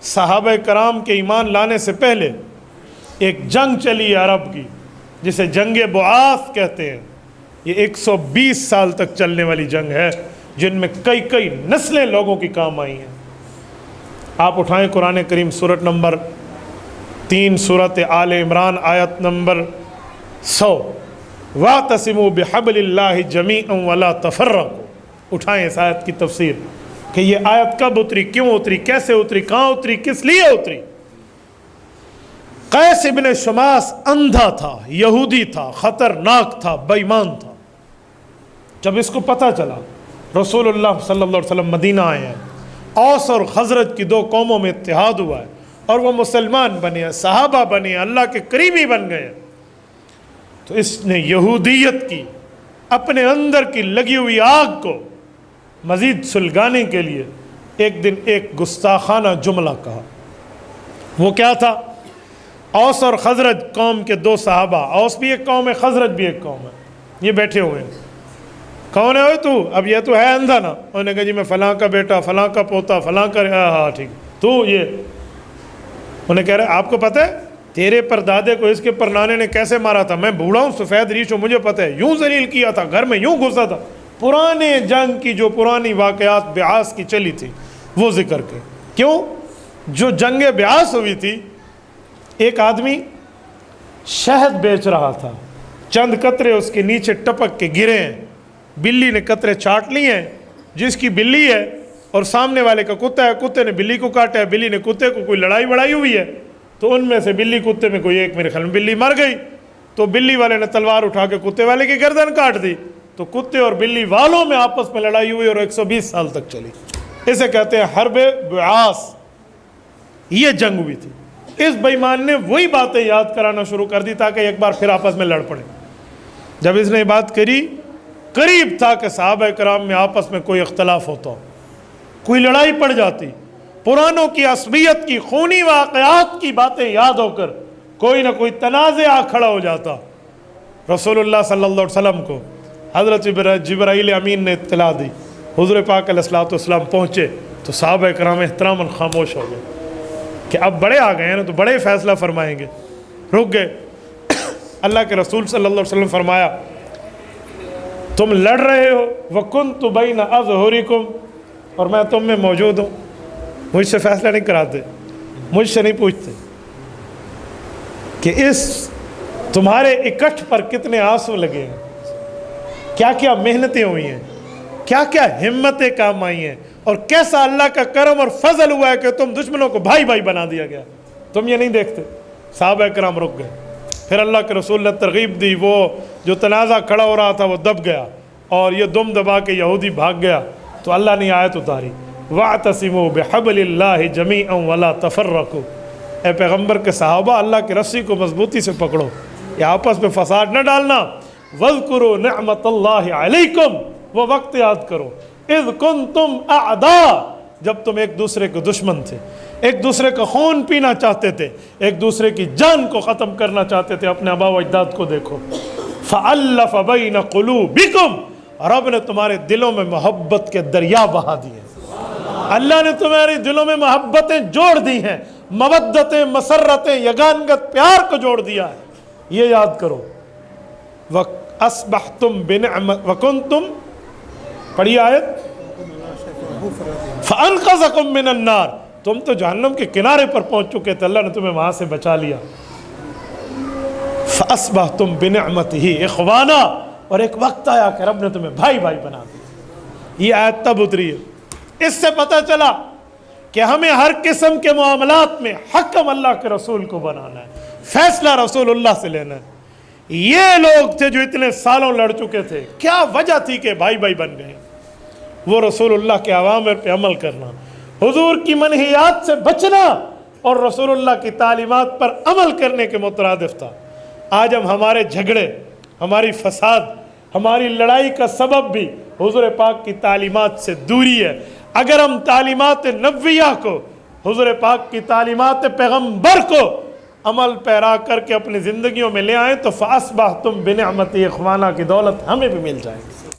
صحابہ کرام کے ایمان لانے سے پہلے ایک جنگ چلی ہے عرب کی، جسے جنگ بعاث کہتے ہیں۔ یہ 120 سال تک چلنے والی جنگ ہے، جن میں کئی نسلیں لوگوں کی کام آئی ہیں۔ آپ اٹھائیں قرآن کریم سورت نمبر 3 سورت آل عمران آیت نمبر 100، وَاعْتَصِمُوا بِحَبْلِ اللَّهِ جَمِيعًا وَلَا تَفَرَّقُوا۔ اٹھائیں اس آیت کی تفسیر کہ یہ آیت کب اتری، کیوں اتری، کیسے اتری، کہاں اتری، کس لیے اتری۔ قیس ابن شماس اندھا تھا، یہودی تھا، خطرناک تھا، بے ایمان تھا۔ جب اس کو پتہ چلا رسول اللہ صلی اللہ علیہ وسلم مدینہ آئے ہیں، اوس اور خزرج کی 2 قوموں میں اتحاد ہوا ہے اور وہ مسلمان بنے ہیں، صحابہ بنے ہیں، اللہ کے قریبی بن گئے ہیں، تو اس نے یہودیت کی اپنے اندر کی لگی ہوئی آگ کو مزید سلگانے کے لیے ایک دن ایک گستاخانہ جملہ کہا۔ وہ کیا تھا؟ اوس اور خزرج قوم کے 2 صحابہ، اوس بھی ایک قوم ہے، خزرج بھی ایک قوم ہے، یہ بیٹھے ہوئے ہیں۔ کون ہے تو؟ اب یہ تو ہے اندھا نا، انہوں نے کہا جی میں فلاں کا بیٹا، فلاں کا پوتا، فلاں کا، ہاں ٹھیک، تو یہ انہیں کہہ رہے آپ کو پتہ ہے تیرے پردادے کو اس کے پرنانے نے کیسے مارا تھا؟ میں بوڑھا ہوں، سفید ریش ہوں، مجھے پتہ ہے، یوں ذلیل کیا تھا، گھر میں یوں گھسا تھا۔ پرانے جنگ کی جو پرانی واقعات بعاث کی چلی تھی وہ ذکر کے۔ کیوں؟ جو جنگ بعاث ہوئی تھی، ایک آدمی شہد بیچ رہا تھا، چند قطرے اس کے نیچے ٹپک کے گرے ہیں، بلی نے قطرے چاٹ لیے ہیں، جس کی بلی ہے اور سامنے والے کا کتا ہے، کتے نے بلی کو کاٹا ہے، بلی نے کتے کو، کوئی لڑائی بڑائی ہوئی ہے، تو ان میں سے بلی کتے میں کوئی ایک، میرے خیال میں بلی مر گئی، تو بلی والے نے تلوار اٹھا کے کتے والے کی گردن کاٹ دی، تو کتے اور بلی والوں میں آپس میں لڑائی ہوئی اور 120 سال تک چلی۔ اسے کہتے ہیں حرب بعاث، یہ جنگ ہوئی تھی۔ اس بے ایمان نے وہی باتیں یاد کرانا شروع کر دی تاکہ ایک بار پھر آپس میں لڑ پڑے۔ جب اس نے یہ بات کری، قریب تھا کہ صحابہ کرام میں آپس میں کوئی اختلاف ہوتا، کوئی لڑائی پڑ جاتی، پرانوں کی عصبیت کی خونی واقعات کی باتیں یاد ہو کر کوئی نہ کوئی تنازع کھڑا ہو جاتا۔ رسول اللہ صلی اللہ علیہ وسلم کو حضرت جبرائیل امین نے اطلاع دی، حضور پاک علیہ الصلوۃ والسلام پہنچے تو صحابہ کرام احتراماً خاموش ہو گئے کہ اب بڑے آ گئے ہیں نا تو بڑے فیصلہ فرمائیں گے، رک گئے۔ اللہ کے رسول صلی اللہ علیہ وسلم فرمایا تم لڑ رہے ہو، وَكُنْتُ بَيْنَ أَظْهُرِكُمْ، اور میں تم میں موجود ہوں، مجھ سے فیصلہ نہیں کراتے، مجھ سے نہیں پوچھتے کہ اس تمہارے اکٹھ پر کتنے آنسو لگے ہیں، کیا کیا محنتیں ہوئی ہیں، کیا کیا ہمتیں کام آئی ہیں، اور کیسا اللہ کا کرم اور فضل ہوا ہے کہ تم دشمنوں کو بھائی بھائی بنا دیا گیا، تم یہ نہیں دیکھتے۔ صحابہ کرام رک گئے، پھر اللہ کے رسول نے ترغیب دی، وہ جو تنازع کھڑا ہو رہا تھا وہ دب گیا اور یہ دم دبا کے یہودی بھاگ گیا، تو اللہ نے آیت اتاری وَاعْتَصِمُوا بِحَبْلِ اللَّهِ جَمِيعًا وَلَا تَفَرَّقُوا۔ اے پیغمبر کے صحابہ، اللہ کی رسی کو مضبوطی سے پکڑو، یہ آپس میں فساد نہ ڈالنا۔ وَاذْكُرُوا نِعْمَةَ اللَّهِ عَلَيْكُمْ، وہ وقت یاد کرو، اِذْ كُنْتُمْ أَعْدَاءَ، جب تم ایک دوسرے کے دشمن تھے، ایک دوسرے کا خون پینا چاہتے تھے، ایک دوسرے کی جان کو ختم کرنا چاہتے تھے۔ اپنے آبا و اجداد کو دیکھو، فَأَلَّفَ بَيْنَ قُلُوبِكُمْ، رب نے تمہارے دلوں میں محبت کے دریا بہا دیے، اللہ نے تمہارے دلوں میں محبتیں جوڑ دی ہیں، مودتیں، مسرتیں، یگانگت، پیار کو جوڑ دیا ہے، یہ یاد کرو۔ وَأَصْبَحْتُمْ بِنِعْمَةٍ وَكُنْتُمْ، پڑھی آیت، فَأَنْقَذَكُمْ مِنَ النَّارِ، تم تو جہنم کے کنارے پر پہنچ چکے تھے، اللہ نے تمہیں وہاں سے بچا لیا۔ فَأَصْبَحْتُمْ بِنِعْمَتِهِ إِخْوَانًا، اور ایک وقت آیا کہ رب نے تمہیں بھائی بھائی بنا دیا۔ یہ آیت تب اتری ہے۔ اس سے پتہ چلا کہ ہمیں ہر قسم کے معاملات میں حکم اللہ کے رسول کو بنانا ہے، فیصلہ رسول اللہ سے لینا ہے۔ یہ لوگ تھے جو اتنے سالوں لڑ چکے تھے، کیا وجہ تھی کہ بھائی بھائی بن گئے؟ وہ رسول اللہ کے اوامر پہ عمل کرنا، حضور کی منہیات سے بچنا اور رسول اللہ کی تعلیمات پر عمل کرنے کے مترادف تھا۔ آج ہم ہمارے جھگڑے، ہماری فساد، ہماری لڑائی کا سبب بھی حضور پاک کی تعلیمات سے دوری ہے۔ اگر ہم تعلیمات نبویہ کو، حضور پاک کی تعلیمات پیغمبر کو عمل پیرا کر کے اپنی زندگیوں میں لے آئیں تو فَأَصْبَحْتُمْ بِنِعْمَتِهِ إِخْوَانًا کی دولت ہمیں بھی مل جائے گی۔